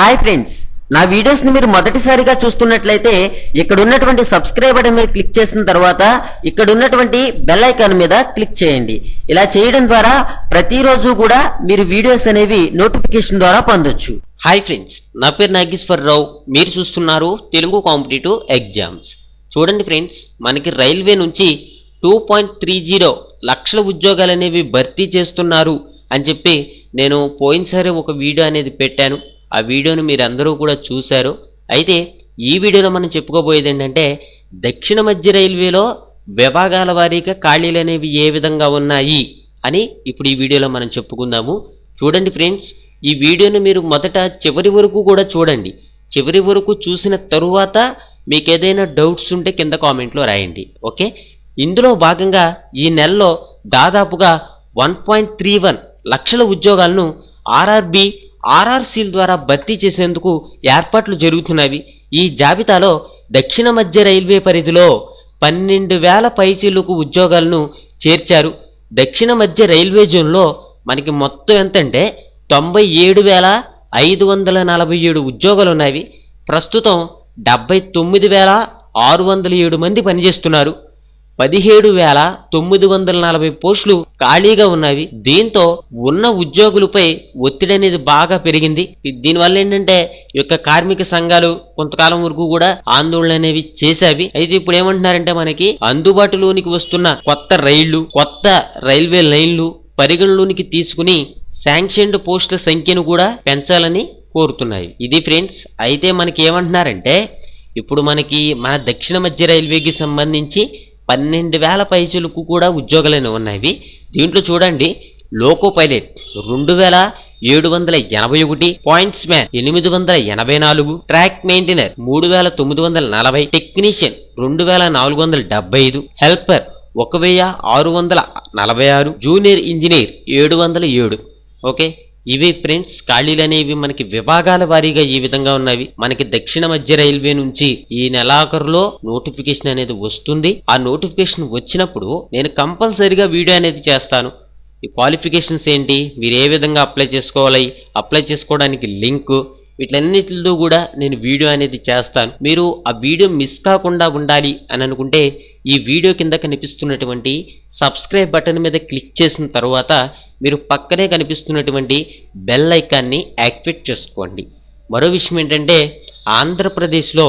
Hi friends, నా videos ని మీరు మొదటిసారిగా చూస్తున్నట్లయితే ఇక్కడ ఉన్నటువంటి సబ్స్క్రైబ్ బటన్ మీద క్లిక్ చేసిన తర్వాత ఇక్కడ ఉన్నటువంటి బెల్ ఐకాన్ మీద క్లిక్ చేయండి. ఇలా చేయడం ద్వారా ప్రతిరోజు కూడా మీరు వీడియోస్ అనేవి నోటిఫికేషన్ ద్వారా పొందొచ్చు. హాయ్ ఫ్రెండ్స్, నా పేరు నాగేశ్వరరావు. మీరు చూస్తున్నారు తెలుగు కాంపిటేటివ్ ఎగ్జామ్స్. చూడండి ఫ్రెండ్స్, మనకి రైల్వే నుంచి 2.30 లక్షల ఉద్యోగాలు అనేవి భర్తీ చేస్తున్నారు అని చెప్పి నేను పోయినసారి ఒక వీడియో అనేది పెట్టాను. ఆ వీడియోను మీరు అందరూ కూడా చూశారు. అయితే ఈ వీడియోలో మనం చెప్పుకోబోయేది ఏంటంటే దక్షిణ మధ్య రైల్వేలో విభాగాల వారీగా ఖాళీలు అనేవి ఏ విధంగా ఉన్నాయి అని ఇప్పుడు ఈ వీడియోలో మనం చెప్పుకుందాము. చూడండి ఫ్రెండ్స్, ఈ వీడియోను మీరు మొదట చివరి వరకు కూడా చూడండి. చివరి వరకు చూసిన తరువాత మీకు ఏదైనా డౌట్స్ ఉంటే కింద కామెంట్లో రాయండి. ఓకే, ఇందులో భాగంగా ఈ నెలలో దాదాపుగా 1.31 లక్షల ఉద్యోగాలను ఆర్ఆర్బి ఆర్ఆర్సీల ద్వారా భర్తీ చేసేందుకు ఏర్పాట్లు జరుగుతున్నవి. ఈ జాబితాలో దక్షిణ మధ్య రైల్వే పరిధిలో 12,000 పైచీలకు ఉద్యోగాలను చేర్చారు. దక్షిణ మధ్య రైల్వే జోన్లో మనకి మొత్తం ఎంతంటే 97,547 ఉద్యోగాలు ఉన్నాయి. ప్రస్తుతం 79,607 మంది పనిచేస్తున్నారు. 17,940 పోస్టులు ఖాళీగా ఉన్నవి. దీంతో ఉన్న ఉద్యోగులపై ఒత్తిడి అనేది బాగా పెరిగింది. దీనివల్ల ఏంటంటే ఈ యొక్క కార్మిక సంఘాలు కొంతకాలం వరకు కూడా ఆందోళన అనేవి చేసేవి. అయితే ఇప్పుడు ఏమంటున్నారంటే మనకి అందుబాటులోనికి వస్తున్న కొత్త రైల్వే లైన్లు పరిగణలోనికి తీసుకుని శాంక్షన్డ్ పోస్టుల సంఖ్యను కూడా పెంచాలని కోరుతున్నాయి. ఇది ఫ్రెండ్స్. అయితే మనకి ఏమంటున్నారంటే ఇప్పుడు మనకి మన దక్షిణ మధ్య రైల్వేకి సంబంధించి 12,000 పైచలకు కూడా ఉద్యోగాలు ఉన్నాయి. దీంట్లో చూడండి, loco pilot 2,781, points man 884, track maintainer 3,940, technician 2,475, helper 1,646, junior engineer 707. Okay, ఇవి ఫ్రెండ్స్ ఖాళీలు అనేవి మనకి విభాగాల వారీగా ఈ విధంగా ఉన్నవి. మనకి దక్షిణ మధ్య రైల్వే నుంచి ఈ నెలాఖరులో నోటిఫికేషన్ అనేది వస్తుంది. ఆ నోటిఫికేషన్ వచ్చినప్పుడు నేను కంపల్సరీగా వీడియో అనేది చేస్తాను. ఈ క్వాలిఫికేషన్స్ ఏంటి, మీరు ఏ విధంగా అప్లై చేసుకోవాలి, అప్లై చేసుకోవడానికి లింక్, వీటన్నిటిలో కూడా నేను వీడియో అనేది చేస్తాను. మీరు ఆ వీడియో మిస్ కాకుండా ఉండాలి అని అనుకుంటే ఈ వీడియో కింద కనిపిస్తున్నటువంటి సబ్స్క్రైబ్ బటన్ మీద క్లిక్ చేసిన తర్వాత మీరు పక్కనే కనిపిస్తున్నటువంటి బెల్ ఐకాన్ని యాక్టివేట్ చేసుకోండి. మరో విషయం ఏంటంటే ఆంధ్రప్రదేశ్లో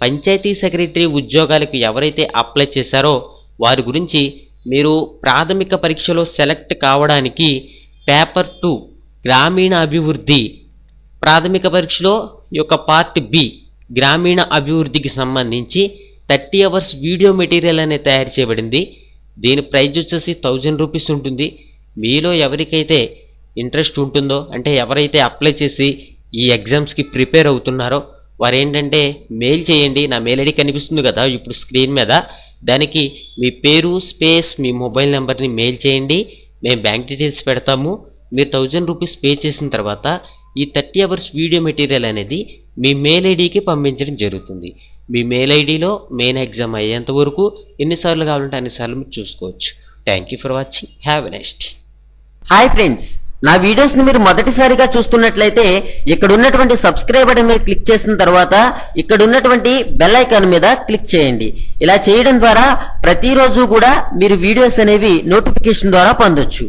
పంచాయతీ సెక్రటరీ ఉద్యోగాలకు ఎవరైతే అప్లై చేశారో వారి గురించి మీరు ప్రాథమిక పరీక్షలో సెలెక్ట్ కావడానికి పేపర్ 2 గ్రామీణ అభివృద్ధి ప్రాథమిక పరీక్షలో ఈ యొక్క పార్ట్ బి గ్రామీణ అభివృద్ధికి సంబంధించి 30 hours వీడియో మెటీరియల్ అనేది తయారు చేయబడింది. దీని ప్రైజ్ వచ్చేసి 1000 రూపీస్ ఉంటుంది. మీలో ఎవరికైతే ఇంట్రెస్ట్ ఉంటుందో, అంటే ఎవరైతే అప్లై చేసి ఈ ఎగ్జామ్స్కి ప్రిపేర్ అవుతున్నారో వారు ఏంటంటే మెయిల్ చేయండి. నా మెయిల్ ఐడి కనిపిస్తుంది కదా ఇప్పుడు స్క్రీన్ మీద, దానికి మీ పేరు స్పేస్ మీ మొబైల్ నెంబర్ని మెయిల్ చేయండి. మేము బ్యాంక్ డీటెయిల్స్ పెడతాము. మీరు 1000 రూపీస్ పే చేసిన తర్వాత ఈ 30 hours వీడియో మెటీరియల్ అనేది మీ మెయిల్ ఐడికి పంపించడం జరుగుతుంది. మీ మెయిల్ ఐడిలో మెయిన్ ఎగ్జామ్ అయ్యేంత వరకు ఎన్నిసార్లు కావాలంటే అన్నిసార్లు మీరు చూసుకోవచ్చు. Thank you for watching. Have a nice day. Hi friends, నా వీడియోస్ ని మీరు మొదటిసారిగా చూస్తున్నట్లయితే ఇక్కడ ఉన్నటువంటి సబ్స్క్రైబ్ బటన్ మీద క్లిక్ చేసిన తర్వాత ఇక్కడ ఉన్నటువంటి బెల్ ఐకాన్ మీద క్లిక్ చేయండి. ఇలా చేయడం ద్వారా ప్రతిరోజు కూడా మీరు వీడియోస్ అనేవి నోటిఫికేషన్ ద్వారా పొందొచ్చు.